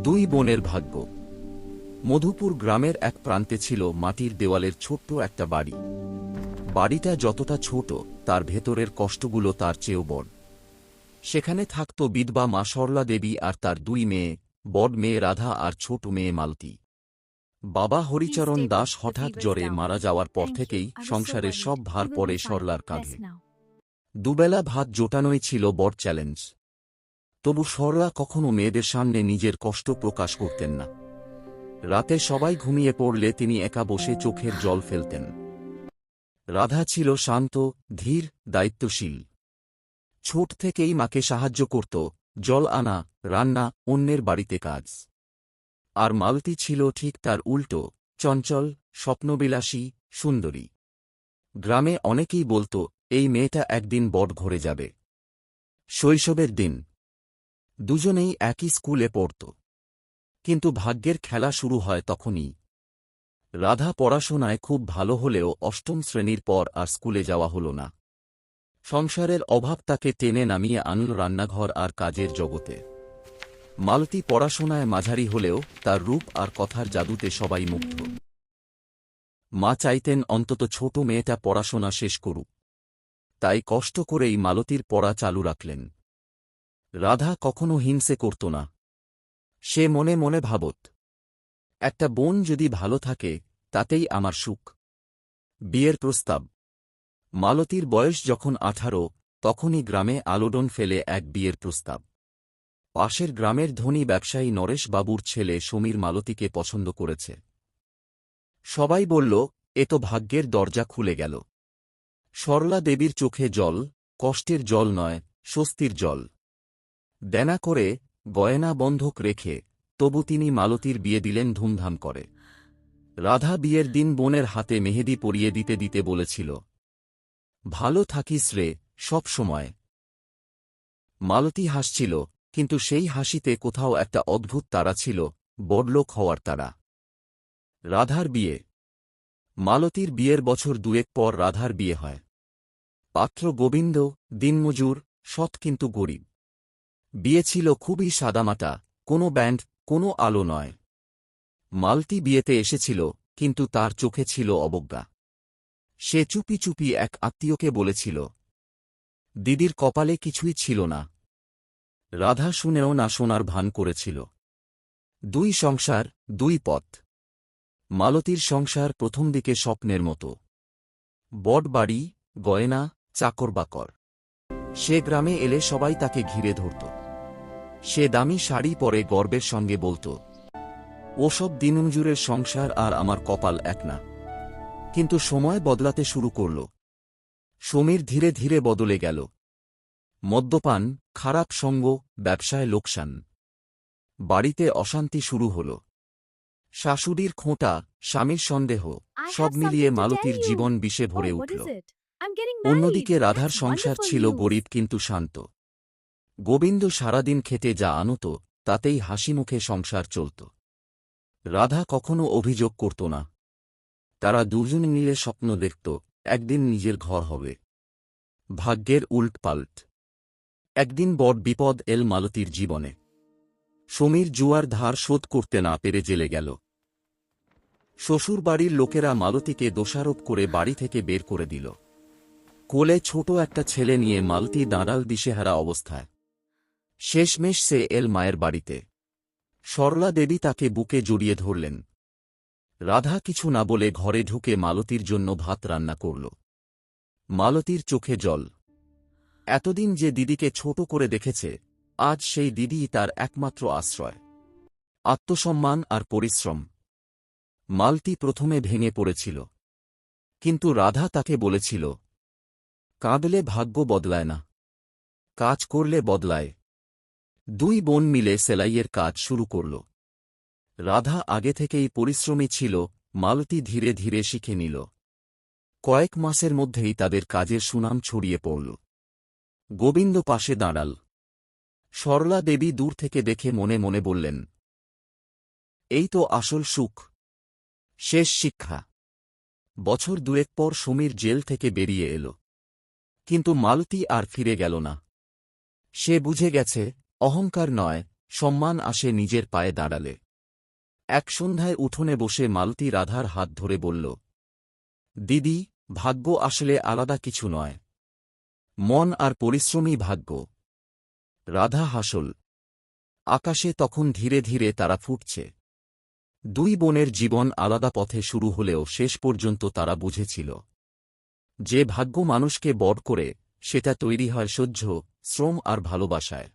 দুই বোনের ভাগ্য। মধুপুর গ্রামের এক প্রান্তে ছিল মাটির দেওয়ালের ছোট্ট একটা বাড়ি। বাড়িটা যতটা ছোট, তার ভেতরের কষ্টগুলো তার চেয়েও বড়। সেখানে থাকত বিধবা মা সরলা দেবী আর তার দুই মেয়ে, বড় মেয়ে রাধা আর ছোট মেয়ে মালতী। বাবা হরিচরণ দাস হঠাৎ জ্বরে মারা যাওয়ার পর থেকেই সংসারের সব ভার পড়ে সরলার কাঁধে। দুবেলা ভাত জোটানোই ছিল বড় চ্যালেঞ্জ। তবু সরলা কখনো মেয়েদের সামনে নিজের কষ্ট প্রকাশ করতেন না। রাতে সবাই ঘুমিয়ে পড়লে তিনি একা বসে চোখের জল ফেলতেন। রাধা ছিল শান্ত, ধীর, দায়িত্বশীল। ছোট থেকেই মাকে সাহায্য করত, জল আনা, রান্না, অন্যের বাড়িতে কাজ। আর মালতী ছিল ঠিক তার উল্টো, চঞ্চল, স্বপ্নবিলাসী, সুন্দরী। গ্রামে অনেকেই বলত, এই মেয়েটা একদিন বড় ঘরে যাবে। শৈশবের দিন। দুজনেই একই স্কুলে পড়ত। কিন্তু ভাগ্যের খেলা শুরু হয় তখনই। রাধা পড়াশোনায় খুব ভালো হলেও অষ্টম শ্রেণীর পর আর স্কুলে যাওয়া হল না। সংসারের অভাব তাকে টেনে নামিয়ে আনল রান্নাঘর আর কাজের জগতে। মালতী পড়াশোনায় মাঝারি হলেও তার রূপ আর কথার জাদুতে সবাই মুগ্ধ। মা চাইতেন অন্তত ছোট মেয়েটা পড়াশোনা শেষ করুক। তাই কষ্ট করেই মালতীর পড়া চালু রাখলেন। রাধা কখনো হিংসে করত না। সে মনে মনে ভাবত, একটা বোন যদি ভালো থাকে, তাতেই আমার সুখ। বিয়ের প্রস্তাব। মালতীর বয়স যখন 18, তখনই গ্রামে আলোড়ন ফেলে এক বিয়ের প্রস্তাব। পাশের গ্রামের ধনী ব্যবসায়ী নরেশ বাবুর ছেলে সমীর মালতীকে পছন্দ করেছে। সবাই বলল, এ তো ভাগ্যের দরজা খুলে গেল। সরলা দেবীর চোখে জল, কষ্টের জল নয়, স্বস্তির জল। দেনা করে, গয়না বন্ধক রেখে, তবু তিনি মালতীর বিয়ে দিলেন ধুমধাম করে। রাধা বিয়ের দিন বোনের হাতে মেহেদি পরিয়ে দিতে দিতে বলেছিল, ভালো থাকিস রে, সব সময়। মালতী হাসছিল, কিন্তু সেই হাসিতে কোথাও একটা অদ্ভুত তাড়া ছিল, বড়লোক হওয়ার তাড়া। রাধার বিয়ে। মালতীর বিয়ের বছর দুয়েক পর রাধার বিয়ে হয়। পাত্র গোবিন্দ, দিনমজুর, সৎ কিন্তু গরিব। বিয়ে ছিল খুবই সাদামাটা, কোনো ব্যান্ড, কোনো আলো নয়। মালতী বিয়েতে এসেছিল, কিন্তু তার চোখে ছিল অবজ্ঞা। সে চুপি চুপি এক আত্মীয়কে বলেছিল, দিদির কপালে কিছুই ছিল না। রাধা শুনেও না শোনার ভান করেছিল। দুই সংসার, দুই পথ। মালতীর সংসার প্রথম দিকে স্বপ্নের মতো। বড় বাড়ি, গয়না, চাকরবাকর। সে গ্রামে এলে সবাই তাকে ঘিরে ধরত। সে দামি শাড়ি পরে গর্বের সঙ্গে বলত, ওসব দিনমজুরের সংসার আর আমার কপাল এক না। কিন্তু সময় বদলাতে শুরু করল। সমীর ধীরে ধীরে বদলে গেল। মদ্যপান, খারাপ সঙ্গ, ব্যবসায় লোকসান। বাড়িতে অশান্তি শুরু হল। শাশুড়ির খোঁটা, স্বামীর সন্দেহ, সব মিলিয়ে মালতীর জীবন বিষে ভরে উঠল। অন্যদিকে রাধার সংসার ছিল গরিব কিন্তু শান্ত। গোবিন্দ সারাদিন খেটে যা আনত, তাতেই হাসিমুখে সংসার চলত। রাধা কখনো অভিযোগ করত না। তারা দুজন মিলে স্বপ্ন দেখত, একদিন নিজের ঘর হবে। ভাগ্যের উল্টপাল্ট। একদিন বড় বিপদ এল মালতীর জীবনে। সমীর জুয়ার ধার শোধ করতে না পেরে জেলে গেল। শ্বশুরবাড়ির লোকেরা মালতীকে দোষারোপ করে বাড়ি থেকে বের করে দিল। কোলে ছোট একটা ছেলে নিয়ে মালতী দাঁড়াল দিশেহারা অবস্থায়। শেষমেশ সে এল মায়ের বাড়িতে। সরলা দেবী তাকে বুকে জড়িয়ে ধরলেন। রাধা কিছু না বলে ঘরে ঢুকে মালতীর জন্য ভাত রান্না করল। মালতীর চোখে জল। এতদিন যে দিদিকে ছোট করে দেখেছে, আজ সেই দিদিই তার একমাত্র আশ্রয়। আত্মসম্মান আর পরিশ্রম। মালতী প্রথমে ভেঙে পড়েছিল। কিন্তু রাধা তাকে বলেছিল, কাঁদলে ভাগ্য বদলায় না, কাজ করলে বদলায়। দুই বোন মিলে সেলাইয়ের কাজ শুরু করল। রাধা আগে থেকেই পরিশ্রমী ছিল, মালতী ধীরে ধীরে শিখে নিল। কয়েক মাসের মধ্যেই তাদের কাজের সুনাম ছড়িয়ে পড়ল। গোবিন্দ পাশে দাঁড়াল। সরলা দেবী দূর থেকে দেখে মনে মনে বললেন, এই তো আসল সুখ। শেষ শিক্ষা। বছর দুয়েক পর সমীর জেল থেকে বেরিয়ে এল। কিন্তু মালতী আর ফিরে গেল না। সে বুঝে গেছে, অহংকার নয়, সম্মান আসে নিজের পায়ে দাঁড়ালে। এক সন্ধ্যায় উঠোনে বসে মালতী রাধার হাত ধরে বলল, দিদি, ভাগ্য আসলে আলাদা কিছু নয়, মন আর পরিশ্রমই ভাগ্য। রাধা হাসল। আকাশে তখন ধীরে ধীরে তারা ফুটছে। দুই বোনের জীবন আলাদা পথে শুরু হলেও শেষ পর্যন্ত তারা বুঝেছিল, যে ভাগ্য মানুষকে বড় করে সেটা তৈরি হয় সহ্য, শ্রম আর ভালোবাসায়।